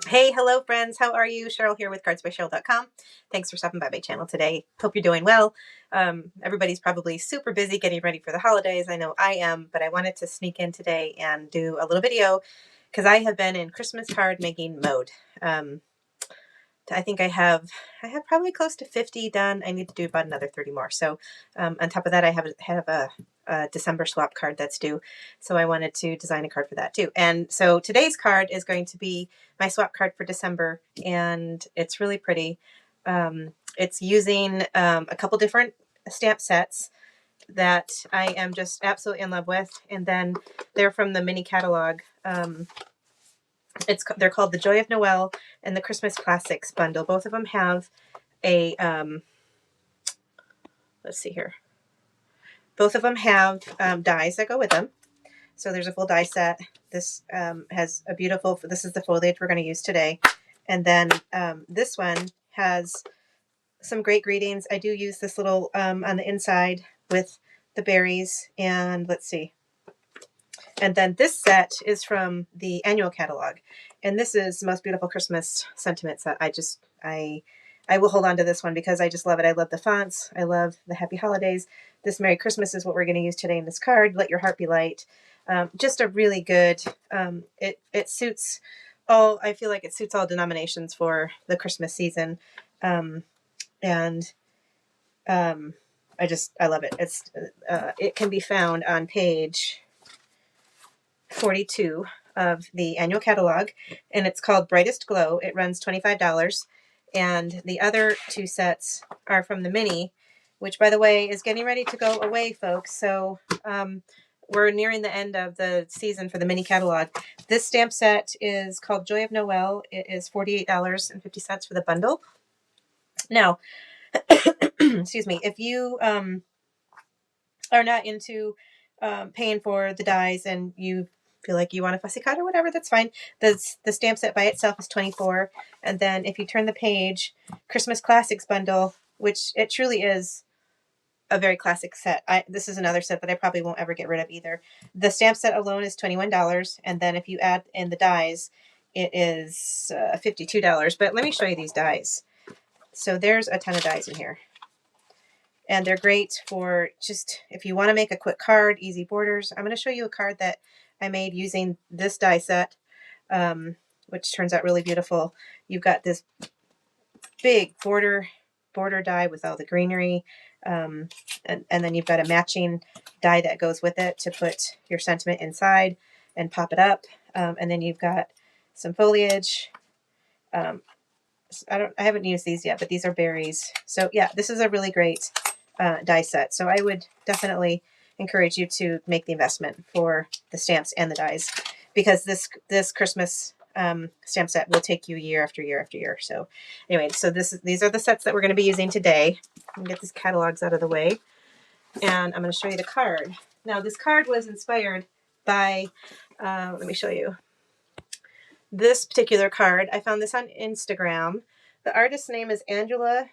Hey, hello friends. How are you? Cheryl here with cardsbycheryl.com. Thanks for stopping by my channel today. Hope you're doing well. Everybody's probably super busy getting ready for the holidays. I know I am, but I wanted to sneak in today and do a little video because I have been in Christmas card making mode. I think I have probably close to 50 done. I need to do about another 30 more. So on top of that, I have a December swap card that's due. So I wanted to design a card for that too. And so today's card is going to be my swap card for December, and it's really pretty. It's using a couple different stamp sets that I am just absolutely in love with. And then they're from the mini catalog. They're called the Joy of Noel and the Christmas Classics bundle. Both of them have a let's see here. Both of them have dies that go with them. So there's a full die set. This has a beautiful. This is the foliage we're going to use today, and then this one has some great greetings. I do use this little on the inside with the berries, and let's see. And then this set is from the annual catalog. And this is the most beautiful Christmas sentiment set. I will hold on to this one because I just love it. I love the fonts. I love the happy holidays. This Merry Christmas is what we're going to use today in this card. Let your heart be light. Just a really good, it suits all, I feel like it suits all denominations for the Christmas season. And I love it. It can be found on page 42 of the annual catalog, and it's called Brightest Glow. It runs $25, and the other two sets are from the mini, which, by the way, is getting ready to go away, folks. So we're nearing the end of the season for the mini catalog. This stamp set is called Joy of Noel. It is $48.50 for the bundle. Now, excuse me, if you are not into paying for the dies and you feel like you want a fussy cut or whatever, that's fine. The stamp set by itself is $24. And then if you turn the page, Christmas Classics bundle, which it truly is a very classic set. This is another set that I probably won't ever get rid of either. The stamp set alone is $21. And then if you add in the dies, it is $52. But let me show you these dies. So there's a ton of dies in here. And they're great for just if you want to make a quick card, easy borders. I'm going to show you a card that I made using this die set, which turns out really beautiful. You've got this big border die with all the greenery, and then you've got a matching die that goes with it to put your sentiment inside and pop it up. And then you've got some foliage. I haven't used these yet, but these are berries. So yeah, this is a really great die set. So I would definitely encourage you to make the investment for the stamps and the dies, because this Christmas stamp set will take you year after year after year. So anyway, so these are the sets that we're going to be using today. I'm going to get these catalogs out of the way, and I'm going to show you the card. Now this card was inspired by, let me show you. This particular card, I found this on Instagram. The artist's name is Angela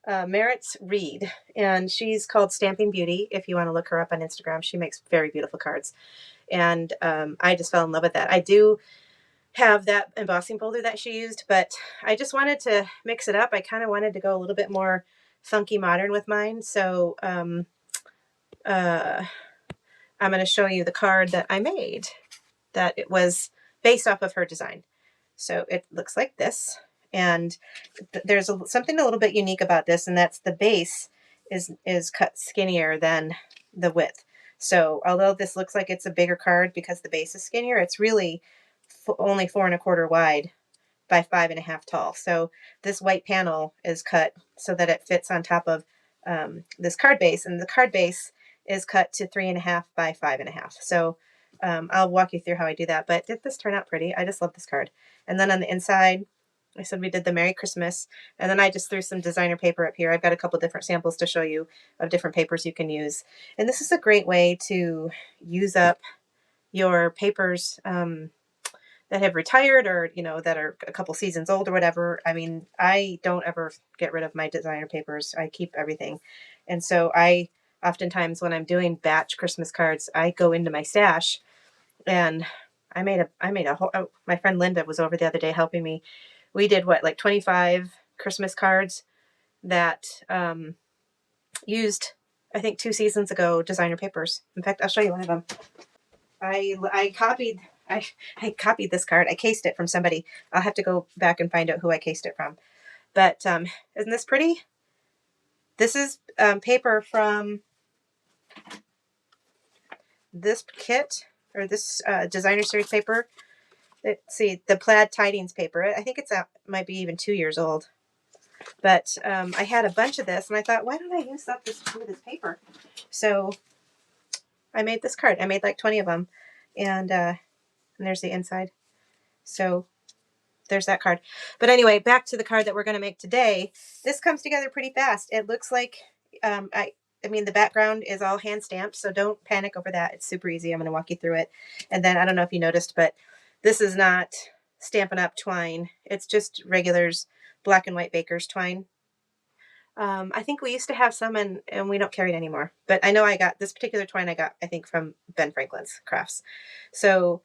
Merritt's Reed, and she's called Stamping Beauty. If you want to look her up on Instagram, she makes very beautiful cards, and I just fell in love with that. I do have that embossing folder that she used, but I just wanted to mix it up. I kind of wanted to go a little bit more funky modern with mine, so I'm going to show you the card that I made that it was based off of her design. So it looks like this. And there's something a little bit unique about this, and that's the base is cut skinnier than the width. So although this looks like it's a bigger card because the base is skinnier, it's really only 4 1/4 wide by 5 1/2 tall. So this white panel is cut so that it fits on top of this card base, and the card base is cut to 3 1/2 by 5 1/2. So I'll walk you through how I do that. But did this turn out pretty? I just love this card. And then on the inside, I said we did the Merry Christmas, and then I just threw some designer paper up here. I've got a couple different samples to show you of different papers you can use. And this is a great way to use up your papers that have retired, or that are a couple seasons old or whatever. I mean, I don't ever get rid of my designer papers. I keep everything. And so I oftentimes, when I'm doing batch Christmas cards, I go into my stash and I made a whole, oh, my friend Linda was over the other day helping me. We did what, like 25 Christmas cards that used, I think 2 seasons ago, designer papers. In fact, I'll show you one of them. I copied I I copied this card. I cased it from somebody. I'll have to go back and find out who I cased it from. But isn't this pretty? This is paper from this kit, or this designer series paper. Let's see, the plaid tidings paper. I think it's might be even 2 years old. But I had a bunch of this, and I thought, why don't I use up some of this paper? So I made this card. I made like 20 of them, and there's the inside. So there's that card. But anyway, back to the card that we're going to make today. This comes together pretty fast. It looks like I mean, the background is all hand stamped, so don't panic over that. It's super easy. I'm going to walk you through it. And then I don't know if you noticed, but this is not Stampin' Up! Twine. It's just regulars, black and white baker's twine. I think we used to have some, and we don't carry it anymore. But I know I got this particular twine, I think, from Ben Franklin's Crafts. So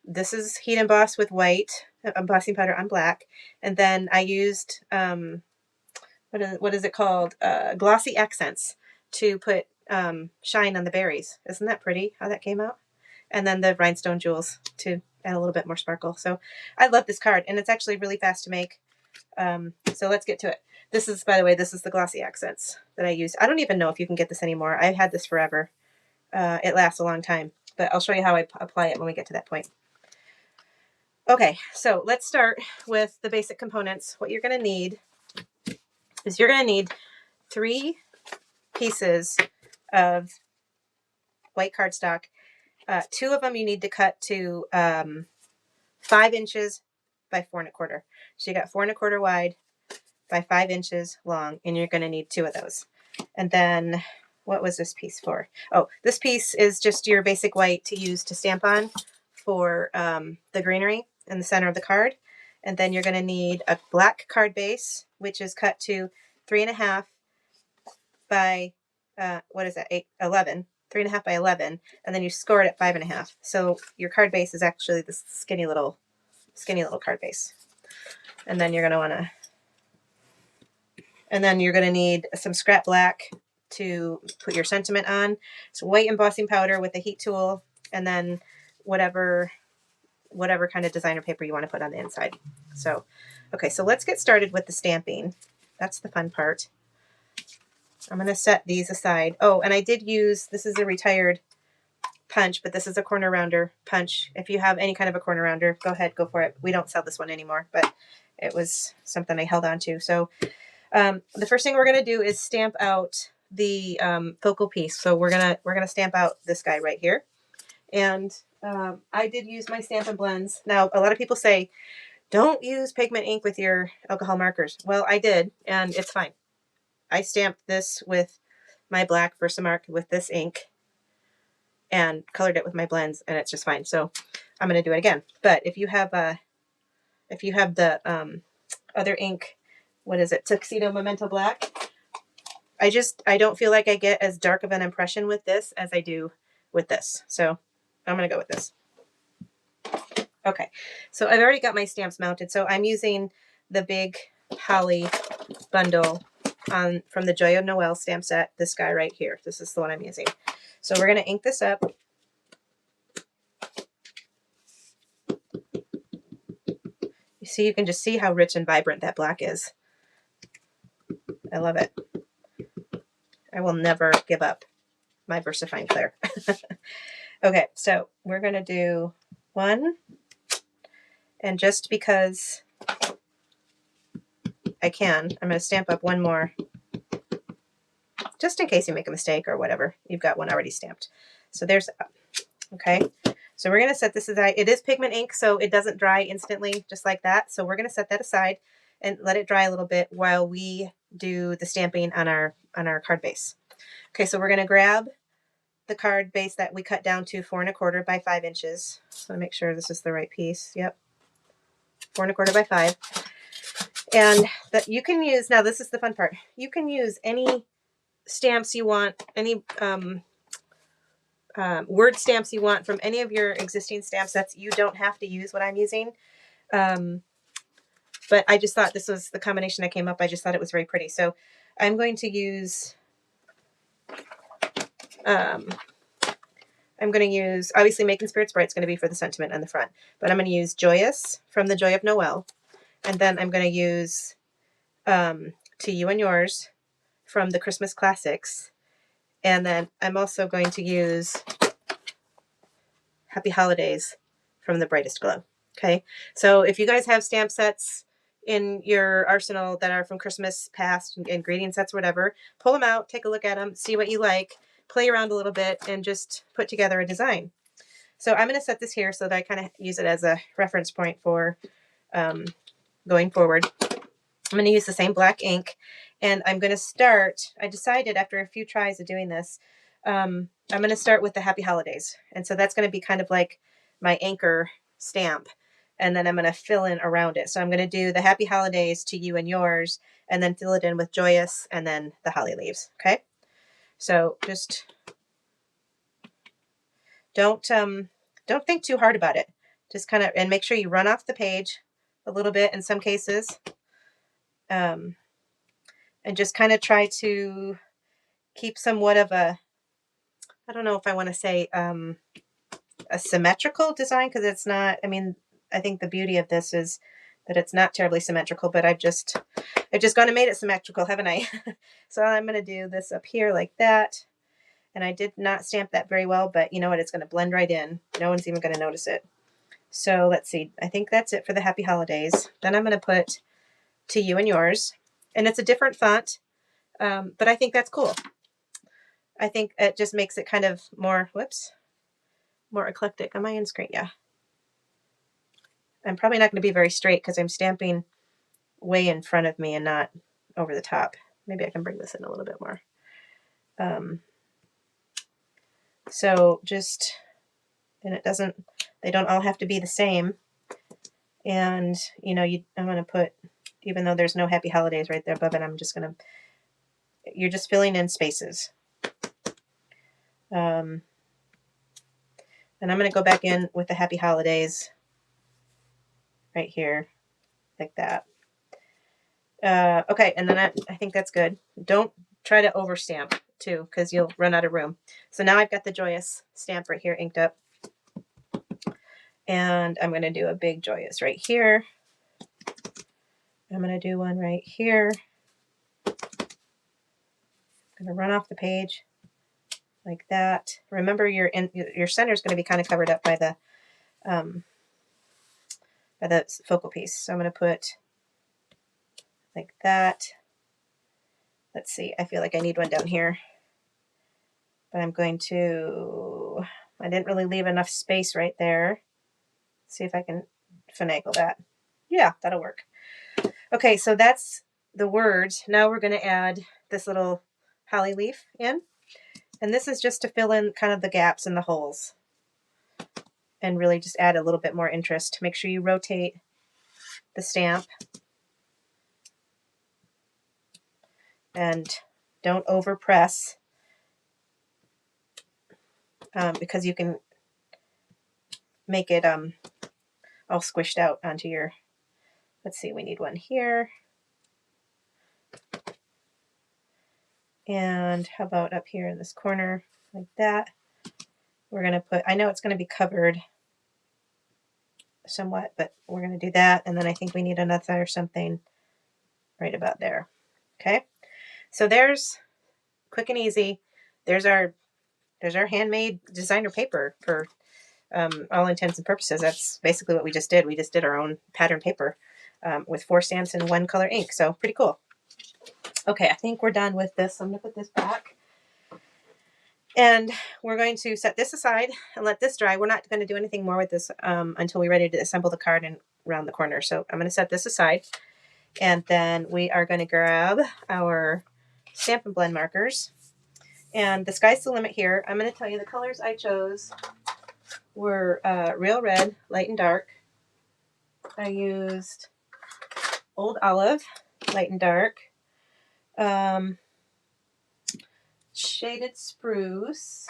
this is heat embossed with white, embossing powder on black. And then I used, what is it called? Glossy accents to put shine on the berries. Isn't that pretty how that came out? And then the rhinestone jewels to add a little bit more sparkle. So I love this card, and it's actually really fast to make. So let's get to it. This is, by the way, this is the glossy accents that I use. I don't even know if you can get this anymore. I've had this forever. It lasts a long time, but I'll show you how I apply it when we get to that point. Okay, so let's start with the basic components. What you're going to need is you're going to need 3 pieces of white cardstock. 2 of them you need to cut to 5 inches by 4 1/4. So you got 4 1/4 wide by 5 inches long, and you're going to need 2 of those. And then what was this piece for? Oh, this piece is just your basic white to use to stamp on for the greenery in the center of the card. And then you're going to need a black card base, which is cut to 3 1/2 by what is that? 11. 3 1/2 by 11, and then you score it at 5 1/2. So your card base is actually this skinny little card base. And then you're going to need some scrap black to put your sentiment on. So white embossing powder with a heat tool, and then whatever kind of designer paper you want to put on the inside. So, okay, so let's get started with the stamping. That's the fun part. I'm going to set these aside. Oh, and I did use, this is a retired punch, but this is a corner rounder punch. If you have any kind of a corner rounder, go ahead, go for it. We don't sell this one anymore, but it was something I held on to. So the first thing we're going to do is stamp out the focal piece. So we're gonna stamp out this guy right here. And I did use my Stampin' Blends. Now, a lot of people say, don't use pigment ink with your alcohol markers. Well, I did, and it's fine. I stamped this with my black Versamark with this ink and colored it with my blends, and it's just fine. So I'm going to do it again. But if you have the other ink, what is it? Tuxedo Memento Black. I don't feel like I get as dark of an impression with this as I do with this. So I'm going to go with this. Okay, so I've already got my stamps mounted. So I'm using the big Holly bundle from the Joy of Noel stamp set, this guy right here. This is the one I'm using. So we're going to ink this up. You see, you can just see how rich and vibrant that black is. I love it. I will never give up my VersaFine Clear. Okay, so we're going to do 1. And just because I can, I'm going to stamp up 1 more. Just in case you make a mistake or whatever. You've got 1 already stamped. So there's, okay. So we're going to set this aside. It is pigment ink, so it doesn't dry instantly just like that. So we're going to set that aside and let it dry a little bit while we do the stamping on our card base. Okay, so we're going to grab the card base that we cut down to 4 1/4 by 5 inches. So make sure this is the right piece. Yep. 4 1/4 by 5. And that you can use, now this is the fun part. You can use any stamps you want, any word stamps you want from any of your existing stamp sets. You don't have to use what I'm using. But I just thought this was the combination I came up. I just thought it was very pretty. So I'm going to use, obviously Making Spirits Bright is going to be for the sentiment on the front, but I'm going to use Joyous from the Joy of Noel. And then I'm going to use To You and Yours from the Christmas Classics. And then I'm also going to use Happy Holidays from the Brightest Glow. Okay, so if you guys have stamp sets in your arsenal that are from Christmas past and greeting sets, whatever, pull them out, take a look at them, see what you like, play around a little bit, and just put together a design. So I'm going to set this here so that I kind of use it as a reference point for going forward. I'm going to use the same black ink, and I'm going to start, I decided after a few tries of doing this, I'm going to start with the Happy Holidays. And so that's going to be kind of like my anchor stamp. And then I'm going to fill in around it. So I'm going to do the Happy Holidays To You and Yours, and then fill it in with Joyous, and then the holly leaves. Okay. So just don't think too hard about it. Just kind of, and make sure you run off the page a little bit in some cases. And just kind of try to keep somewhat of a, I don't know if I want to say a symmetrical design, because it's not, I mean, I think the beauty of this is that it's not terribly symmetrical, but I've just gone and made it symmetrical, haven't I? So I'm going to do this up here like that. And I did not stamp that very well, but you know what? It's going to blend right in. No one's even going to notice it. So let's see. I think that's it for the Happy Holidays. Then I'm going to put To You and Yours. And it's a different font, but I think that's cool. I think it just makes it kind of more, more eclectic. Am I in screen? Yeah. I'm probably not going to be very straight because I'm stamping way in front of me and not over the top. Maybe I can bring this in a little bit more. So just, and they don't all have to be the same. And, you know, I'm going to put, even though there's no Happy Holidays right there above it, you're just filling in spaces. And I'm going to go back in with the Happy Holidays right here, like that. Okay, and then I think that's good. Don't try to overstamp too, because you'll run out of room. So now I've got the Joyous stamp right here inked up. And I'm going to do a big Joyous right here. I'm going to do one right here. I'm going to run off the page like that. Remember, your center is going to be kind of covered up by the focal piece. So I'm going to put like that. Let's see. I feel like I need one down here. But I'm going to, I didn't really leave enough space right there. Let's see if I can finagle that. Yeah, that'll work. Okay, so that's the words. Now we're going to add this little holly leaf in. And this is just to fill in kind of the gaps and the holes. And really just add a little bit more interest. Make sure you rotate the stamp. And don't overpress. Because you can make it all squished out onto your, let's see, we need one here. And how about up here in this corner, like that? We're going to put, I know it's going to be covered somewhat, but we're going to do that. And then I think we need another something right about there. Okay. So there's, quick and easy. There's our handmade designer paper for all intents and purposes. That's basically what we just did. We just did our own pattern paper with 4 stamps and 1 color ink. So pretty cool. Okay, I think we're done with this. I'm going to put this back. And we're going to set this aside and let this dry. We're not going to do anything more with this until we're ready to assemble the card and round the corner. So I'm going to set this aside. And then we are going to grab our Stampin' Blend markers. And the sky's the limit here. I'm going to tell you the colors I chose were Real Red, Light and Dark. I used Old Olive, Light and Dark. Shaded Spruce.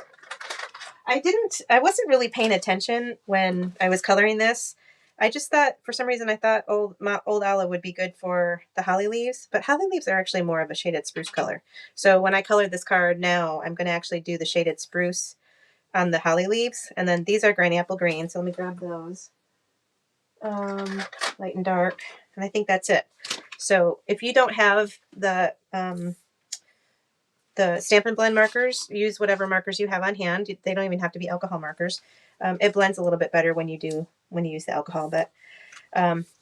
I wasn't really paying attention when I was coloring this. I just thought, for some reason, I thought old olive would be good for the holly leaves, but holly leaves are actually more of a shaded spruce color. So when I colored this card now, I'm going to actually do the shaded spruce on the holly leaves. And then these are granny apple green. So let me grab those. Light and dark. And I think that's it. So if you don't have the Stampin' Blend markers, use whatever markers you have on hand. They don't even have to be alcohol markers. It blends a little bit better when you use the alcohol, but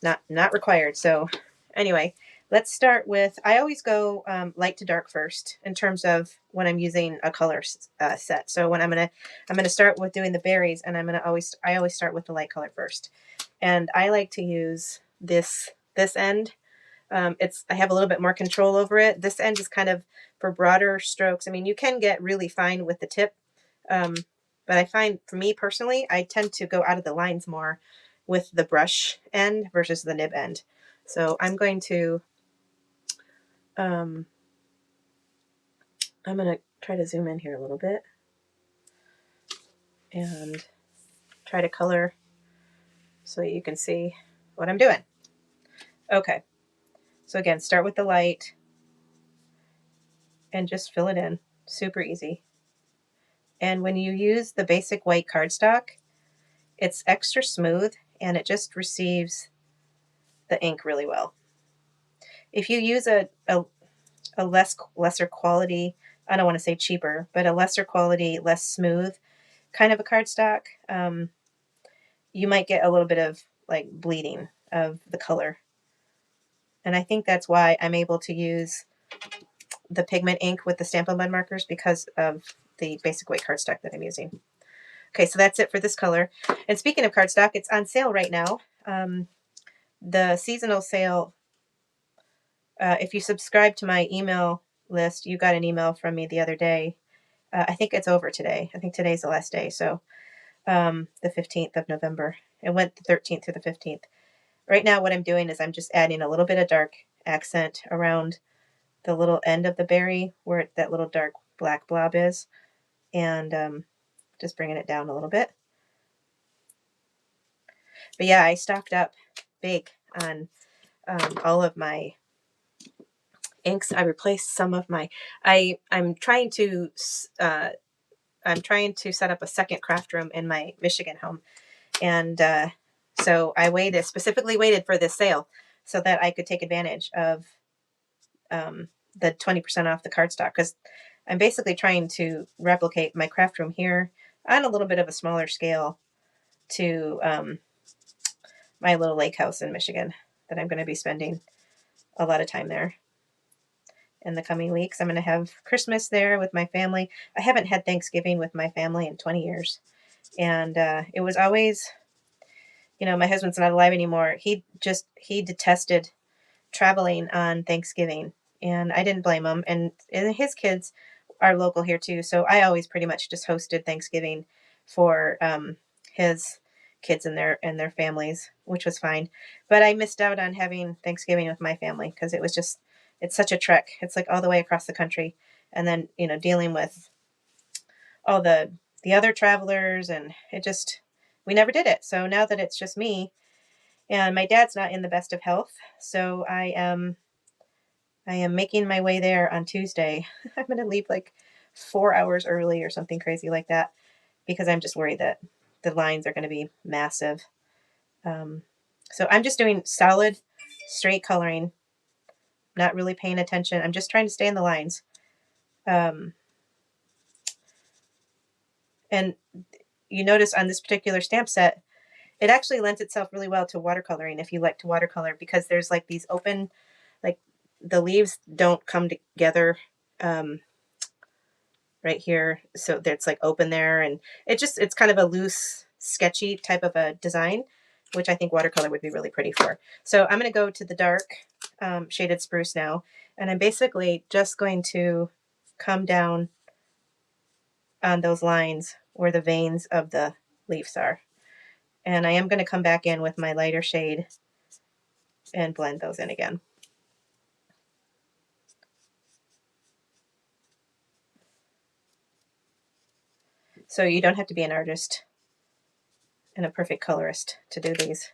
not required. So anyway, let's start with, I always go light to dark first in terms of when I'm using a color set. So when I'm gonna start with doing the berries, and I always start with the light color first. And I like to use this end. I have a little bit more control over it. This end is kind of for broader strokes. I mean, you can get really fine with the tip, but I find, for me personally, I tend to go out of the lines more with the brush end versus the nib end. So I'm going to try to zoom in here a little bit and try to color so that you can see what I'm doing. Okay, so again, start with the light and just fill it in. Super easy. And when you use the basic white cardstock, it's extra smooth and it just receives the ink really well. If you use a lesser quality, I don't want to say cheaper, but a lesser quality, less smooth kind of a cardstock, you might get a little bit of like bleeding of the color. And I think that's why I'm able to use the pigment ink with the Stampin' Blend markers, because of the basic white cardstock that I'm using. Okay, so that's it for this color. And speaking of cardstock, it's on sale right now. The seasonal sale, if you subscribe to my email list, you got an email from me the other day. I think it's over today. I think today's the last day. So the 15th of November. It went the 13th through the 15th. Right now what I'm doing is I'm just adding a little bit of dark accent around the little end of the berry where that little dark black blob is, and just bringing it down a little bit. But yeah, I stocked up big on all of my inks. I replaced some of my. I'm trying to set up a second craft room in my Michigan home, and so I specifically waited for this sale so that I could take advantage of the 20% off the cardstock, because I'm basically trying to replicate my craft room here on a little bit of a smaller scale to my little lake house in Michigan that I'm going to be spending a lot of time there in the coming weeks. I'm going to have Christmas there with my family. I haven't had Thanksgiving with my family in 20 years. And it was always, my husband's not alive anymore. He detested traveling on Thanksgiving, and I didn't blame him. And his kids are local here too. So I always pretty much just hosted Thanksgiving for his kids and their families, which was fine. But I missed out on having Thanksgiving with my family because it's such a trek. It's like all the way across the country, and then dealing with all the other travelers, and we never did it. So now that it's just me, and my dad's not in the best of health, so I am making my way there on Tuesday. I'm going to leave like 4 hours early or something crazy like that, because I'm just worried that the lines are going to be massive. So I'm just doing solid, straight coloring, not really paying attention. I'm just trying to stay in the lines. And you notice on this particular stamp set, it actually lends itself really well to watercoloring if you like to watercolor, because there's like these open, like the leaves don't come together right here. So it's like open there, and it's kind of a loose, sketchy type of a design, which I think watercolor would be really pretty for. So I'm going to go to the dark shaded spruce now, and I'm basically just going to come down on those lines where the veins of the leaves are. And I am going to come back in with my lighter shade and blend those in again. So you don't have to be an artist and a perfect colorist to do these.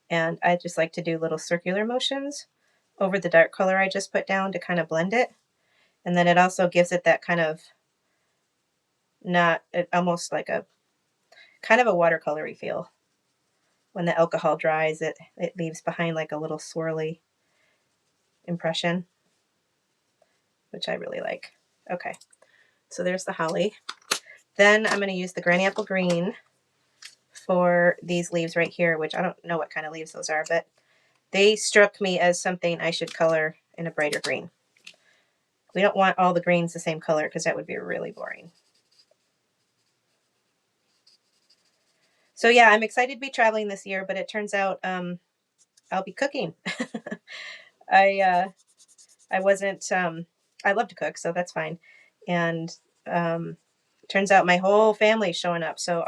And I just like to do little circular motions over the dark color I just put down to kind of blend it. And then it also gives it that kind of almost like a kind of a watercolory feel. When the alcohol dries, it leaves behind like a little swirly impression, which I really like. Okay, so there's the holly. Then I'm going to use the granny apple green for these leaves right here, which I don't know what kind of leaves those are, but they struck me as something I should color in a brighter green. We don't want all the greens the same color because that would be really boring. So yeah, I'm excited to be traveling this year, but it turns out I'll be cooking. I wasn't, I love to cook, so that's fine. And turns out my whole family's showing up. So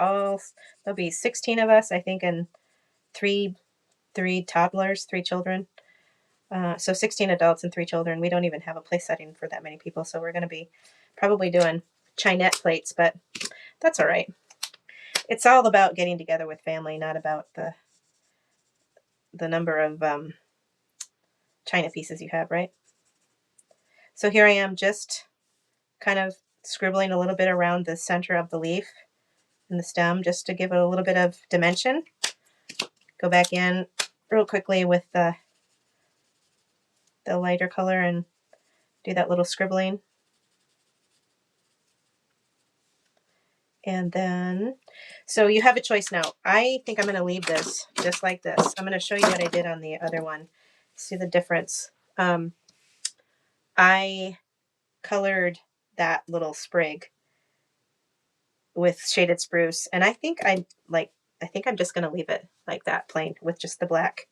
there'll be 16 of us, I think, and three toddlers, 3 children. So 16 adults and 3 children. We don't even have a place setting for that many people. So we're going to be probably doing Chinette plates, but that's all right. It's all about getting together with family, not about the number of china pieces you have, right? So here I am just kind of scribbling a little bit around the center of the leaf and the stem just to give it a little bit of dimension. Go back in real quickly with the lighter color and do that little scribbling. And then, so you have a choice now. I think I'm going to leave this just like this. I'm going to show you what I did on the other one. See the difference. I colored that little sprig with shaded spruce, and I think I'm just going to leave it like that, plain with just the black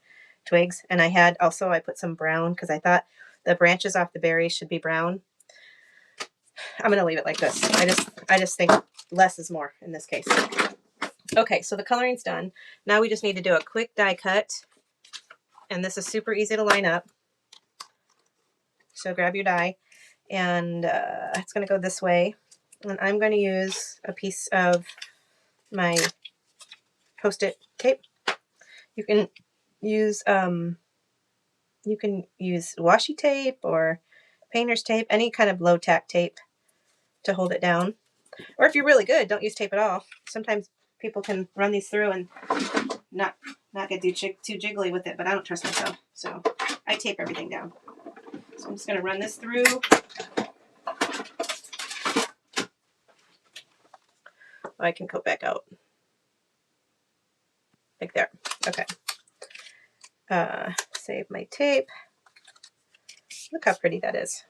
twigs. And I put some brown because I thought the branches off the berries should be brown. I'm going to leave it like this. I just think less is more in this case. Okay, so the coloring's done. Now we just need to do a quick die cut. And this is super easy to line up. So grab your die. And it's going to go this way. And I'm going to use a piece of my Post-it tape. You can use washi tape or painter's tape, any kind of low tack tape to hold it down. Or if you're really good, don't use tape at all. Sometimes people can run these through and not get too jiggly with it, but I don't trust myself, so I tape everything down. So I'm just going to run this through. I can go back out like there. Okay. Save my tape. Look how pretty that is.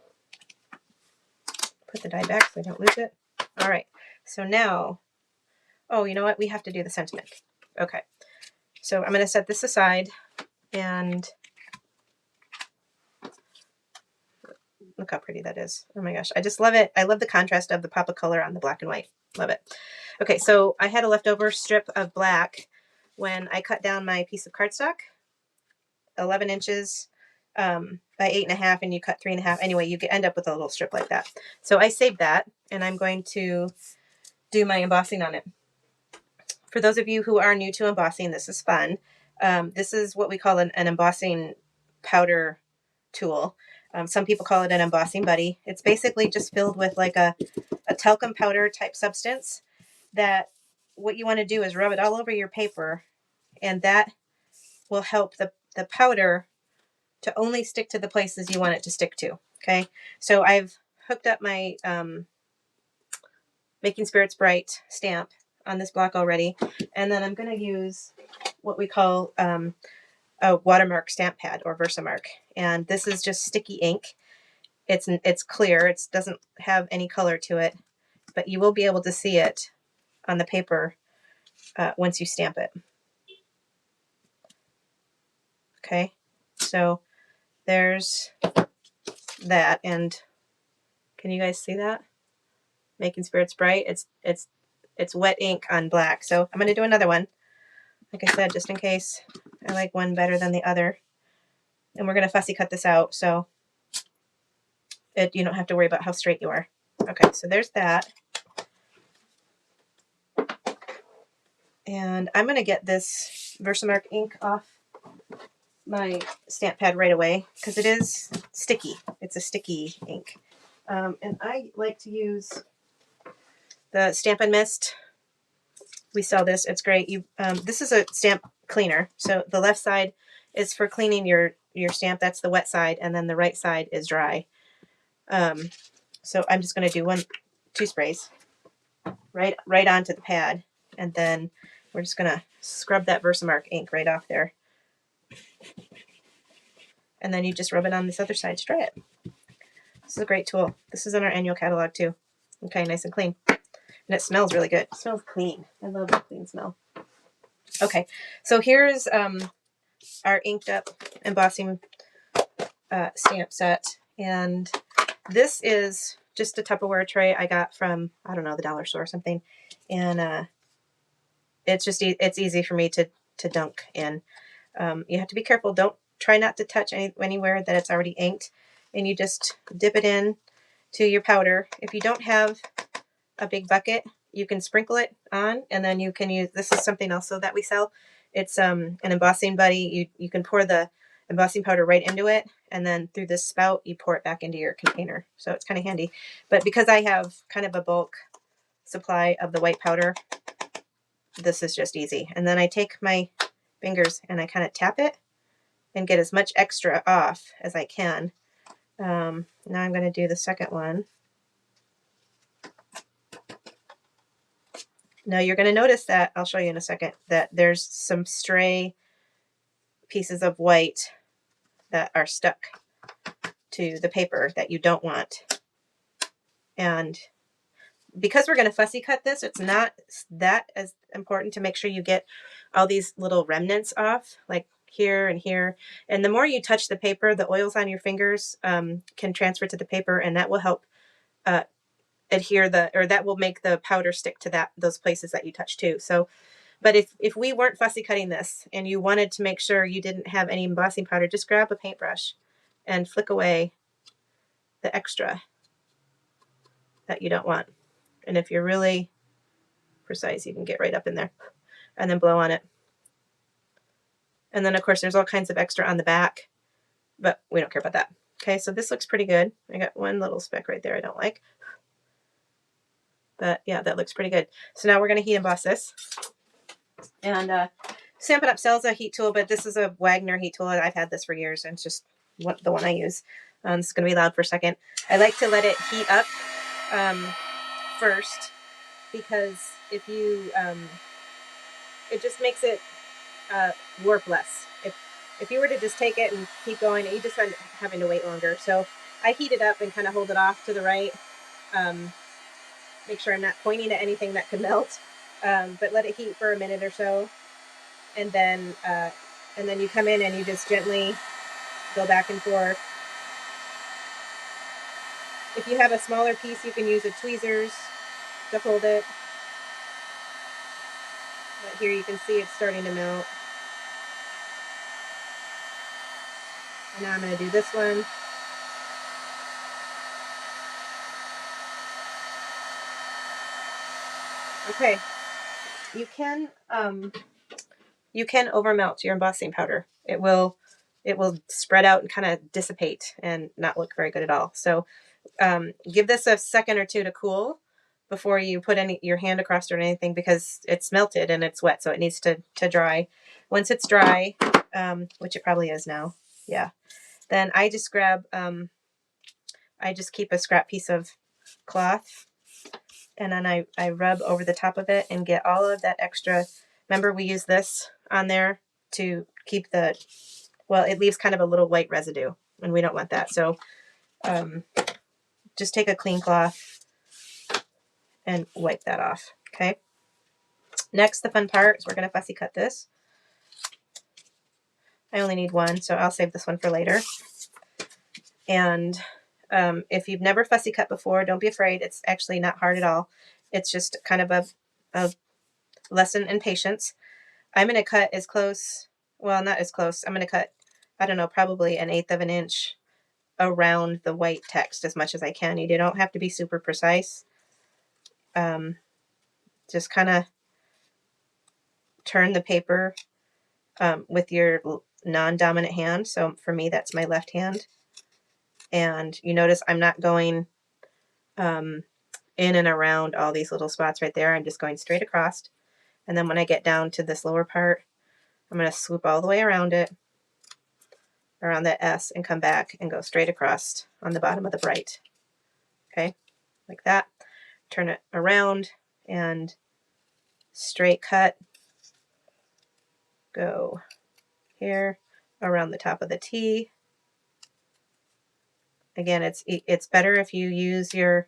Put the die back so I don't lose it. All right. So now, oh, you know what? We have to do the sentiment. Okay. So I'm going to set this aside and look how pretty that is. Oh my gosh. I just love it. I love the contrast of the pop of color on the black and white. Love it. Okay. So I had a leftover strip of black when I cut down my piece of cardstock, 11 inches by 8.5, and you cut 3.5. Anyway, you end up with a little strip like that. So I saved that and I'm going to do my embossing on it. For those of you who are new to embossing, this is fun. This is what we call an embossing powder tool. Some people call it an embossing buddy. It's basically just filled with like a talcum powder type substance that what you want to do is rub it all over your paper, and that will help the powder to only stick to the places you want it to stick to. Okay, so I've hooked up my Making Spirits Bright stamp on this block already, and then I'm going to use what we call a watermark stamp pad or Versamark, and this is just sticky ink. It's clear. It doesn't have any color to it, but you will be able to see it on the paper once you stamp it. Okay, so there's that, and can you guys see that? Making Spirits Bright. It's wet ink on black. So I'm going to do another one. Like I said, just in case I like one better than the other. And we're going to fussy cut this out so you don't have to worry about how straight you are. Okay, so there's that. And I'm going to get this Versamark ink off my stamp pad right away because it is sticky. It's a sticky ink. And I like to use the Stampin' Mist. We sell this. It's great. This is a stamp cleaner. So the left side is for cleaning your stamp. That's the wet side. And then the right side is dry. So I'm just going to do 2 sprays right onto the pad. And then we're just going to scrub that Versamark ink right off there. And then you just rub it on this other side to dry it. This is a great tool. This is in our annual catalog too. Okay, nice and clean. And it smells really good. It smells clean. I love the clean smell. Okay, so here's our inked up embossing stamp set. And this is just a Tupperware tray I got from, I don't know, the dollar store or something. And it's easy for me to dunk in. You have to be careful. Don't try not to touch anywhere that it's already inked. And you just dip it in to your powder. If you don't have a big bucket, you can sprinkle it on, and then you can use, this is something also that we sell. It's an embossing buddy. You can pour the embossing powder right into it, and then through this spout, you pour it back into your container. So it's kind of handy. But because I have kind of a bulk supply of the white powder, this is just easy. And then I take my fingers and I kind of tap it and get as much extra off as I can. Now I'm going to do the second one. Now you're going to notice that, I'll show you in a second, that there's some stray pieces of white that are stuck to the paper that you don't want. And because we're going to fussy cut this, it's not that as important to make sure you get all these little remnants off, like here and here. And the more you touch the paper, the oils on your fingers can transfer to the paper, and that will help adhere that will make the powder stick to those places that you touch too. So, but if we weren't fussy cutting this and you wanted to make sure you didn't have any embossing powder, just grab a paintbrush and flick away the extra that you don't want. And if you're really precise, you can get right up in there and then blow on it. And then of course there's all kinds of extra on the back, but we don't care about that. Okay, so this looks pretty good. I got one little speck right there I don't like. But yeah, that looks pretty good. So now we're going to heat emboss this. And Stampin' Up sells a heat tool, but this is a Wagner heat tool. I've had this for years, and it's just the one I use. This is going to be loud for a second. I like to let it heat up first, because if you, it just makes it warp less. If you were to just take it and keep going, you just end up having to wait longer. So I heat it up and kind of hold it off to the right. Make sure I'm not pointing at anything that could melt, but let it heat for a minute or so, and then you come in and you just gently go back and forth. If you have a smaller piece, you can use a tweezers to hold it. But here you can see it's starting to melt. And now I'm going to do this one. Okay, you can overmelt your embossing powder. It will spread out and kind of dissipate and not look very good at all. So give this a second or two to cool before you put your hand across it or anything, because it's melted and it's wet, so it needs to dry. Once it's dry, which it probably is now, yeah, then I just grab, I just keep a scrap piece of cloth, and then I rub over the top of it and get all of that extra. Remember, we use this on there to keep it leaves kind of a little white residue, and we don't want that. So just take a clean cloth and wipe that off. Okay. Next, the fun part is we're going to fussy cut this. I only need one, so I'll save this one for later. And if you've never fussy cut before, don't be afraid. It's actually not hard at all. It's just kind of a lesson in patience. I'm going to cut as close, well, not as close. I'm going to cut, I don't know, probably 1/8 of an inch around the white text as much as I can. You don't have to be super precise. Just kind of turn the paper with your non-dominant hand. So for me, that's my left hand. And you notice I'm not going in and around all these little spots right there. I'm just going straight across. And then when I get down to this lower part, I'm going to swoop all the way around it, around that S, and come back and go straight across on the bottom of the bright. Okay, like that. Turn it around and straight cut. Go here around the top of the T. Again, it's better if you use your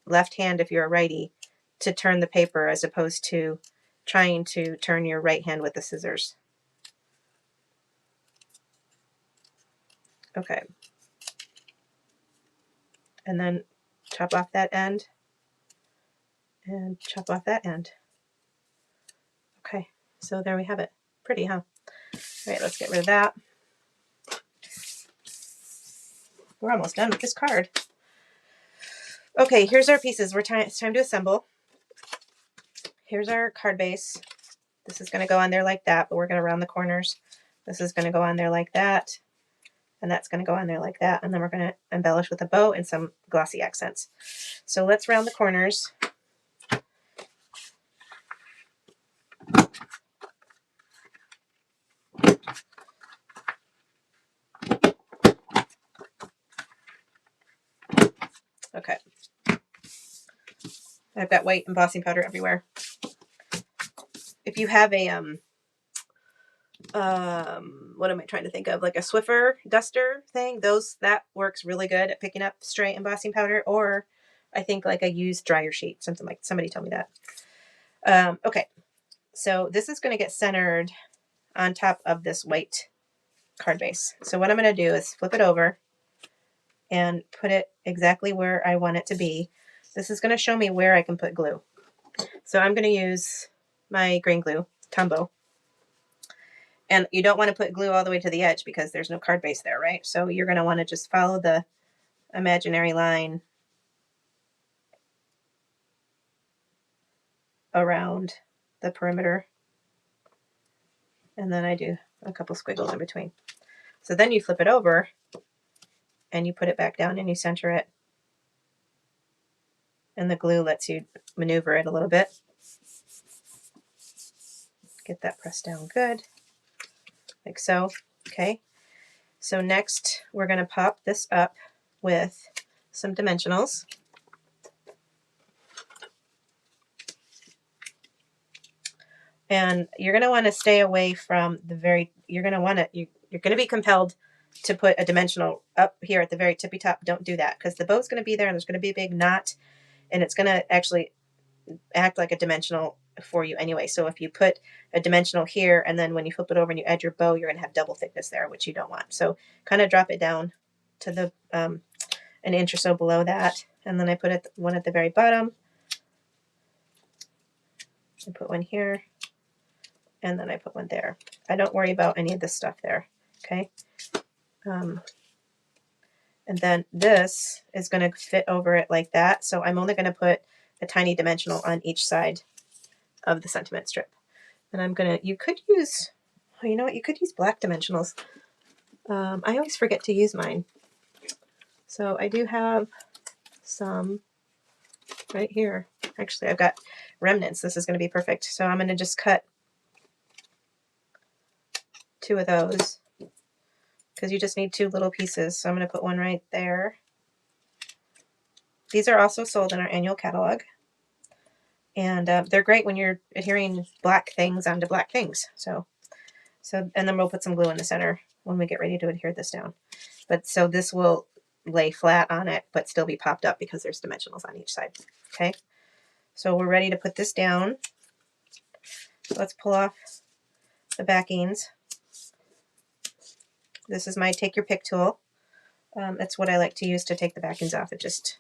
left hand if you're a righty to turn the paper as opposed to trying to turn your right hand with the scissors. Okay. And then chop off that end and chop off that end. Okay, so there we have it. Pretty, huh? All right, let's get rid of that. We're almost done with this card. Okay, here's our pieces. It's time to assemble. Here's our card base. This is going to go on there like that, but we're going to round the corners. This is going to go on there like that, and that's going to go on there like that, and then we're going to embellish with a bow and some glossy accents. So let's round the corners. Okay. I've got white embossing powder everywhere. If you have a what am I trying to think of? Like a Swiffer duster thing, that works really good at picking up stray embossing powder, or I think like a used dryer sheet, something like somebody told me that. Okay, so this is going to get centered on top of this white card base. So what I'm going to do is flip it over and put it exactly where I want it to be. This is going to show me where I can put glue. So I'm going to use my green glue, Tombow. And you don't want to put glue all the way to the edge because there's no card base there, right? So you're going to want to just follow the imaginary line around the perimeter. And then I do a couple squiggles in between. So then you flip it over and you put it back down and you center it. And the glue lets you maneuver it a little bit. Get that pressed down good, like so. Okay. So next we're going to pop this up with some dimensionals. And you're going to want to stay away from you're going to be compelled to put a dimensional up here at the very tippy top. Don't do that because the bow's going to be there and there's going to be a big knot and it's going to actually act like a dimensional for you anyway. So if you put a dimensional here and then when you flip it over and you add your bow, you're going to have double thickness there, which you don't want. So kind of drop it down to the an inch or so below that. And then I put one at the very bottom. I put one here. And then I put one there. I don't worry about any of this stuff there. Okay. And then this is going to fit over it like that. So I'm only going to put a tiny dimensional on each side of the sentiment strip. And you could use, oh, you know what? You could use black dimensionals. I always forget to use mine. So I do have some right here. Actually, I've got remnants. This is going to be perfect. So I'm going to just cut 2 of those because you just need 2 little pieces. So I'm going to put one right there. These are also sold in our annual catalog. And they're great when you're adhering black things onto black things. So, and then we'll put some glue in the center when we get ready to adhere this down. But so this will lay flat on it, but still be popped up because there's dimensionals on each side. Okay. So we're ready to put this down. So let's pull off the backings. This is my take your pick tool. That's what I like to use to take the backings off. It just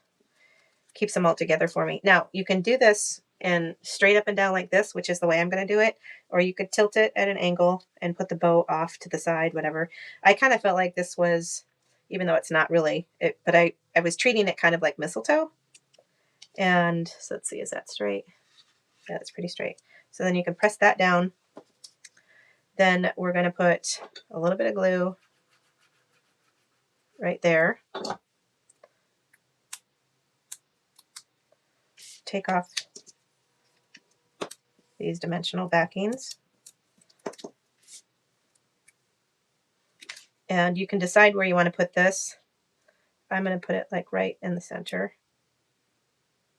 keeps them all together for me. Now you can do this and straight up and down like this, which is the way I'm going to do it, or you could tilt it at an angle and put the bow off to the side, whatever. I kind of felt like this was, even though it's not really, but I was treating it kind of like mistletoe. And so let's see, is that straight? Yeah, that's pretty straight. So then you can press that down. Then we're going to put a little bit of glue right there. Take off these dimensional backings. And you can decide where you want to put this. I'm going to put it like right in the center.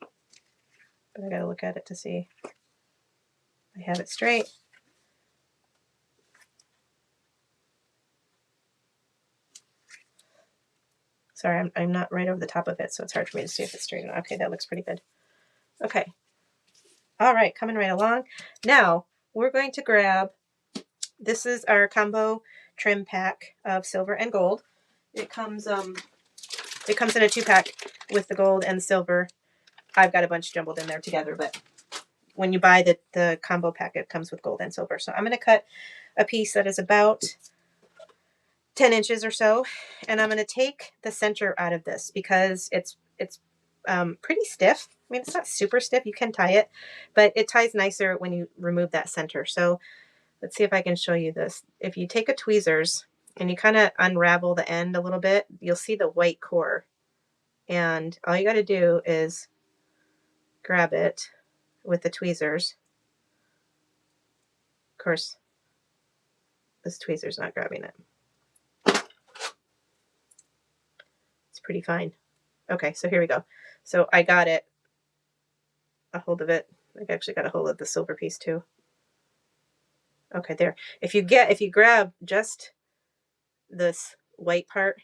But I got to look at it to see I have it straight. Sorry, I'm not right over the top of it, so it's hard for me to see if it's straight or not. Okay, that looks pretty good. Okay. All right, coming right along. Now, we're going to grab, this is our combo trim pack of silver and gold. It comes in a 2-pack with the gold and the silver. I've got a bunch jumbled in there together, but when you buy the combo pack, it comes with gold and silver. So I'm going to cut a piece that is about 10 inches or so, and I'm going to take the center out of this because it's pretty stiff. I mean, it's not super stiff. You can tie it, but it ties nicer when you remove that center. So let's see if I can show you this. If you take a tweezers and you kind of unravel the end a little bit, you'll see the white core. And all you got to do is grab it with the tweezers. Of course, this tweezer's not grabbing it. It's pretty fine. Okay, so here we go. So I got it, a hold of it. I actually got a hold of the silver piece too. Okay, there. If you grab just this white part,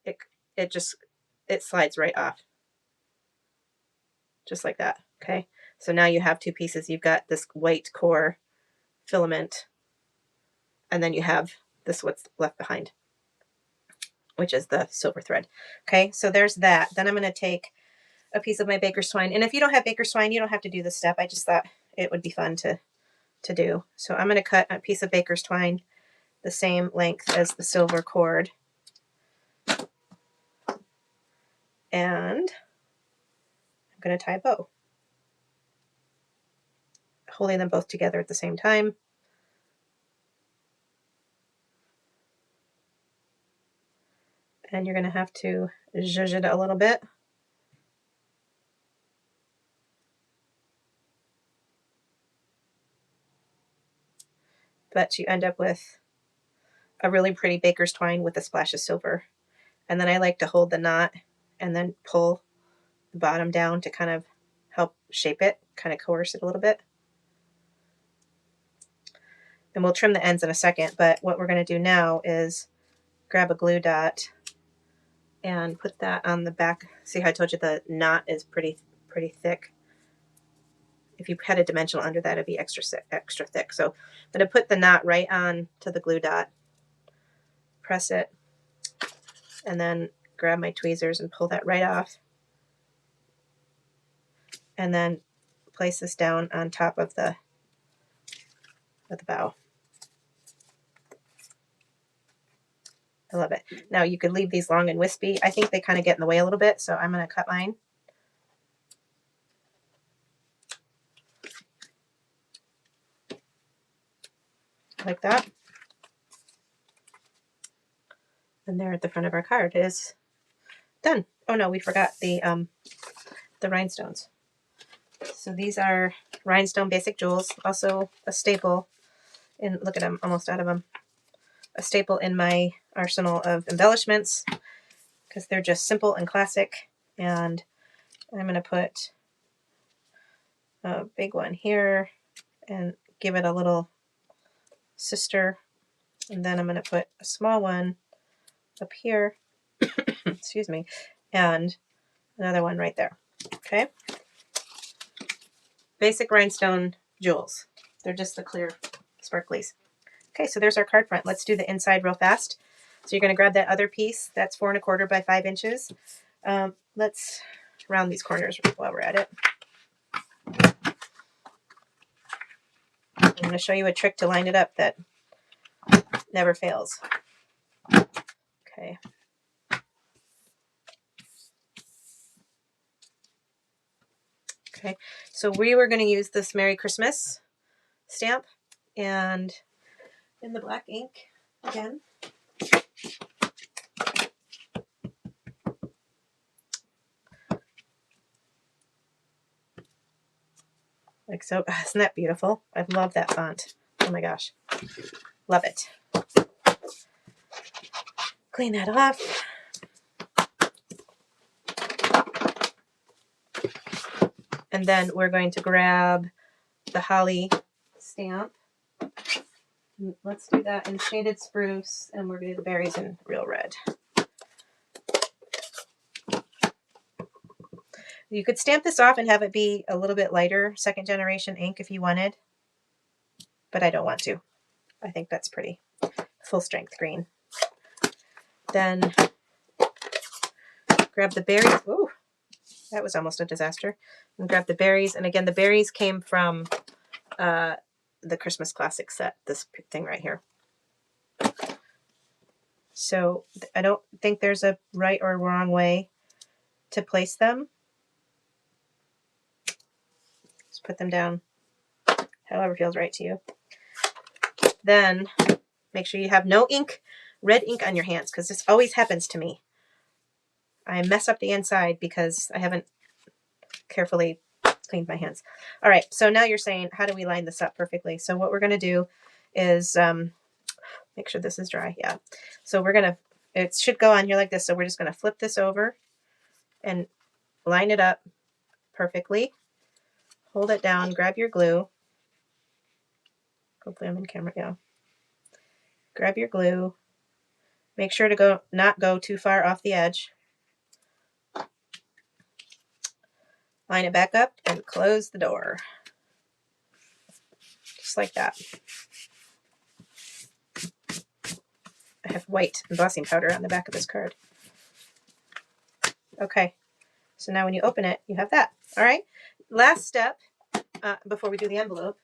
it slides right off. Just like that. Okay. So now you have two pieces. You've got this white core filament, and then you have this what's left behind, which is the silver thread. Okay, so there's that. Then I'm going to take a piece of my baker's twine. And if you don't have baker's twine, you don't have to do this step. I just thought it would be fun to do. So I'm going to cut a piece of baker's twine the same length as the silver cord. And I'm going to tie a bow, holding them both together at the same time. And you're going to have to zhuzh it a little bit. But you end up with a really pretty baker's twine with a splash of silver. And then I like to hold the knot and then pull the bottom down to kind of help shape it, kind of coerce it a little bit. And we'll trim the ends in a second, but what we're going to do now is grab a glue dot and put that on the back. See how I told you the knot is pretty thick? If you had a dimensional under that, it'd be extra thick. So I'm going to put the knot right on to the glue dot, press it, and then grab my tweezers and pull that right off. And then place this down on top of the bow. I love it. Now you could leave these long and wispy. I think they kind of get in the way a little bit, so I'm going to cut mine. Like that. And there at the front of our card is done. Oh no, we forgot the rhinestones. So these are rhinestone basic jewels, also a staple in, look at them, almost out of them, a staple in my arsenal of embellishments because they're just simple and classic. And I'm going to put a big one here and give it a little sister. And then I'm going to put a small one up here, excuse me, and another one right there. Okay. Basic rhinestone jewels. They're just the clear sparklies. Okay, so there's our card front. Let's do the inside real fast. So you're going to grab that other piece that's 4 1/4 by 5 inches. Let's round these corners while we're at it. I'm going to show you a trick to line it up that never fails. Okay. Okay, so we were going to use this Merry Christmas stamp and in the black ink again. Like so. Isn't that beautiful? I love that font. Oh my gosh. Love it. Clean that off. And then we're going to grab the holly stamp. Let's do that in shaded spruce, and we're going to do the berries in real red. You could stamp this off and have it be a little bit lighter second generation ink if you wanted, but I don't want to. I think that's pretty. Full strength green. Then grab the berries. Ooh, that was almost a disaster. And grab the berries. And again, the berries came from the Christmas Classic set, this thing right here. So I don't think there's a right or wrong way to place them. Just put them down however feels right to you. Then make sure you have no ink, red ink on your hands, because this always happens to me. I mess up the inside because I haven't carefully cleaned my hands. All right, so now you're saying, how do we line this up perfectly? So what we're going to do is make sure this is dry. Yeah. So we're going to, it should go on here like this. So we're just going to flip this over and line it up perfectly. Hold it down, grab your glue. Hopefully I'm in camera. Yeah. Grab your glue. Make sure to not go too far off the edge. Line it back up and close the door. Just like that. I have white embossing powder on the back of this card. Okay, so now when you open it, you have that. All right, last step before we do the envelope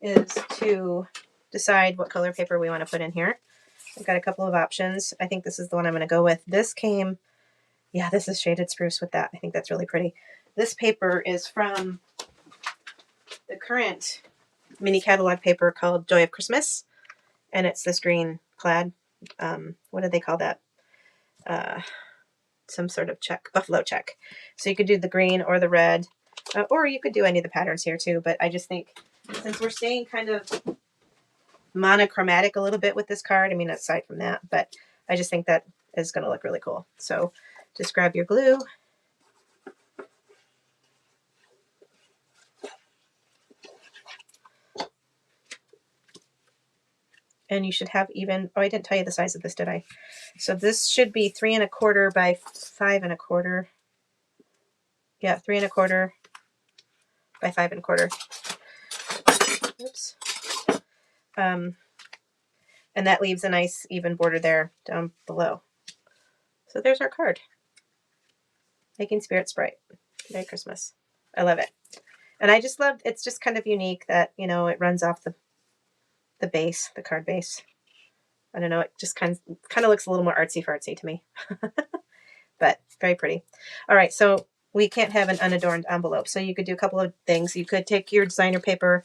is to decide what color paper we want to put in here. I've got a couple of options. I think this is the one I'm going to go with. This came, yeah, this is shaded spruce with that. I think that's really pretty. This paper is from the current mini catalog paper called Joy of Christmas, and it's this green plaid. What do they call that? Some sort of check, buffalo check. So you could do the green or the red, or you could do any of the patterns here too. But I just think since we're staying kind of monochromatic a little bit with this card, I mean, aside from that, but I just think that is going to look really cool. So just grab your glue. And you should have even, oh, I didn't tell you the size of this, did I? So this should be 3 1/4 by 5 1/4. Yeah, 3 1/4 by 5 1/4. Oops. And that leaves a nice even border there down below. So there's our card. Making Spirits Bright. Merry Christmas. I love it. And I just love, it's just kind of unique that, you know, it runs off the base, the card base. I don't know, it just kind of looks a little more artsy fartsy to me. But very pretty. All right, so we can't have an unadorned envelope. So you could do a couple of things. You could take your designer paper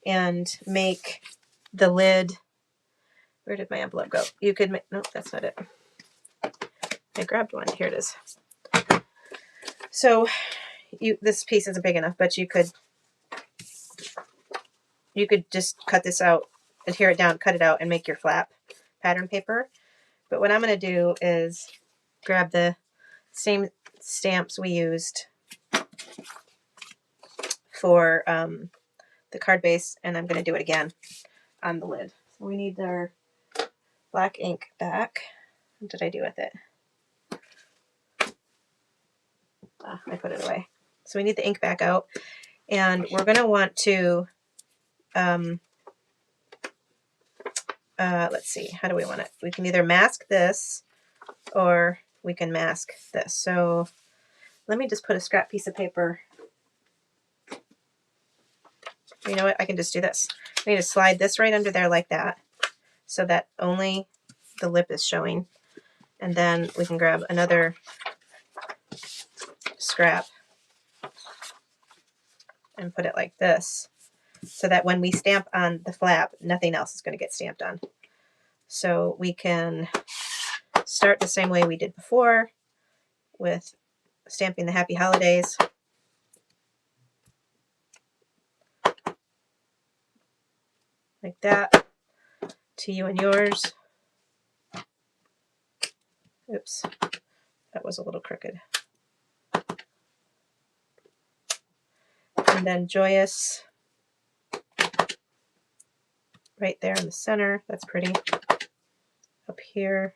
and make the lid. Where did my envelope go? You could make, nope, that's not it. I grabbed one. Here it is. So this piece isn't big enough, but you could just cut this out, adhere it down, cut it out, and make your flap pattern paper. But what I'm going to do is grab the same stamps we used for the card base, and I'm going to do it again on the lid. So we need our black ink back. What did I do with it? I put it away. So we need the ink back out, and we're going to want to let's see, how do we want it? We can either mask this or we can mask this. So let me just put a scrap piece of paper. You know what? I can just do this. We need to slide this right under there like that so that only the lip is showing. And then we can grab another scrap and put it like this so that when we stamp on the flap, nothing else is going to get stamped on. So we can start the same way we did before with stamping the Happy Holidays. Like that. To you and yours. Oops, that was a little crooked. And then Joyous right there in the center. That's pretty. Up here.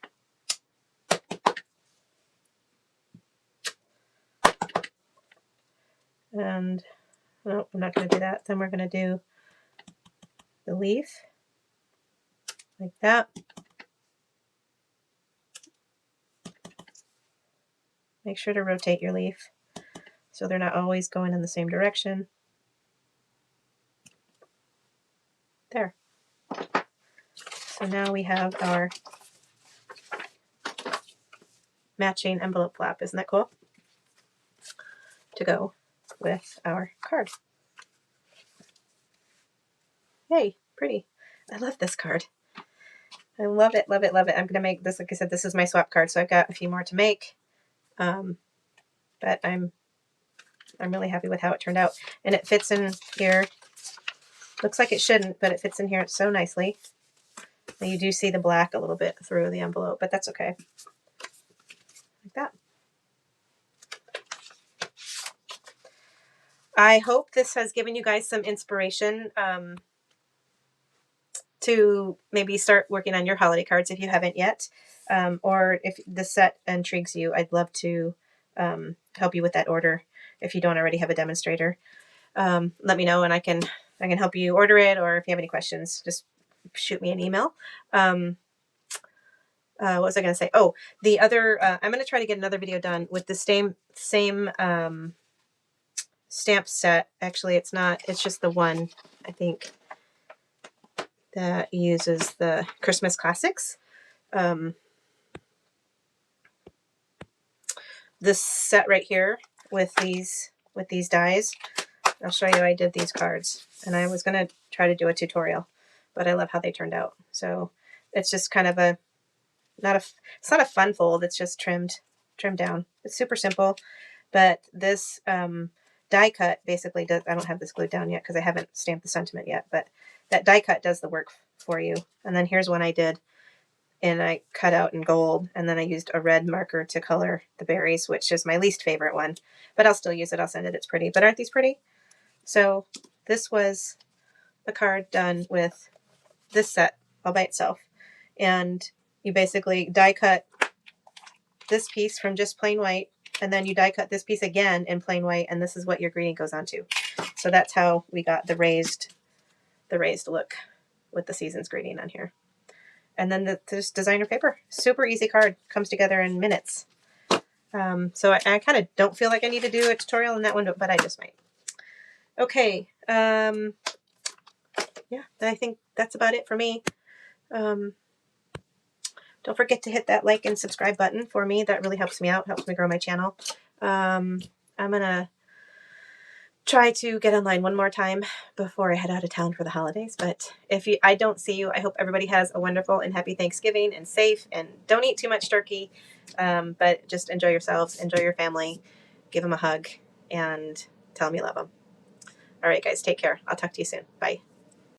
And no, I'm not going to do that. Then we're going to do the leaf like that. Make sure to rotate your leaf so they're not always going in the same direction. There. So now we have our matching envelope flap. Isn't that cool? To go with our card. Yay, pretty. I love this card. I love it, love it, love it. I'm going to make this, like I said, this is my swap card, so I've got a few more to make. But I'm really happy with how it turned out. And it fits in here. Looks like it shouldn't, but it fits in here so nicely. Now you do see the black a little bit through the envelope, but that's okay. Like that. I hope this has given you guys some inspiration to maybe start working on your holiday cards if you haven't yet. Or if the set intrigues you, I'd love to help you with that order if you don't already have a demonstrator. Let me know and I can help you order it, or if you have any questions, just shoot me an email. What was I going to say? Oh, the other, I'm going to try to get another video done with the same stamp set. Actually, it's not, it's just the one, I think, that uses the Christmas classics. This set right here with these dies, I'll show you. I did these cards, and I was going to try to do a tutorial, but I love how they turned out. So it's just kind of a, it's not a fun fold. It's just trimmed down. It's super simple, but this die cut basically does, I don't have this glued down yet because I haven't stamped the sentiment yet, but that die cut does the work for you. And then here's one I did, and I cut out in gold, and then I used a red marker to color the berries, which is my least favorite one, but I'll still use it. I'll send it. It's pretty. But aren't these pretty? So this was a card done with this set all by itself. And you basically die cut this piece from just plain white, and then you die cut this piece again in plain white, and this is what your greeting goes onto. So that's how we got the raised look with the season's greeting on here. And then this designer paper, super easy card, comes together in minutes. So I kind of don't feel like I need to do a tutorial on that one, but I just might. Okay, yeah, I think that's about it for me. Don't forget to hit that like and subscribe button for me. That really helps me out, helps me grow my channel. I'm gonna try to get online one more time before I head out of town for the holidays. But if I don't see you, I hope everybody has a wonderful and happy Thanksgiving and safe, and don't eat too much turkey, but just enjoy yourselves, enjoy your family, give them a hug, and tell them you love them. All right, guys, take care. I'll talk to you soon. Bye.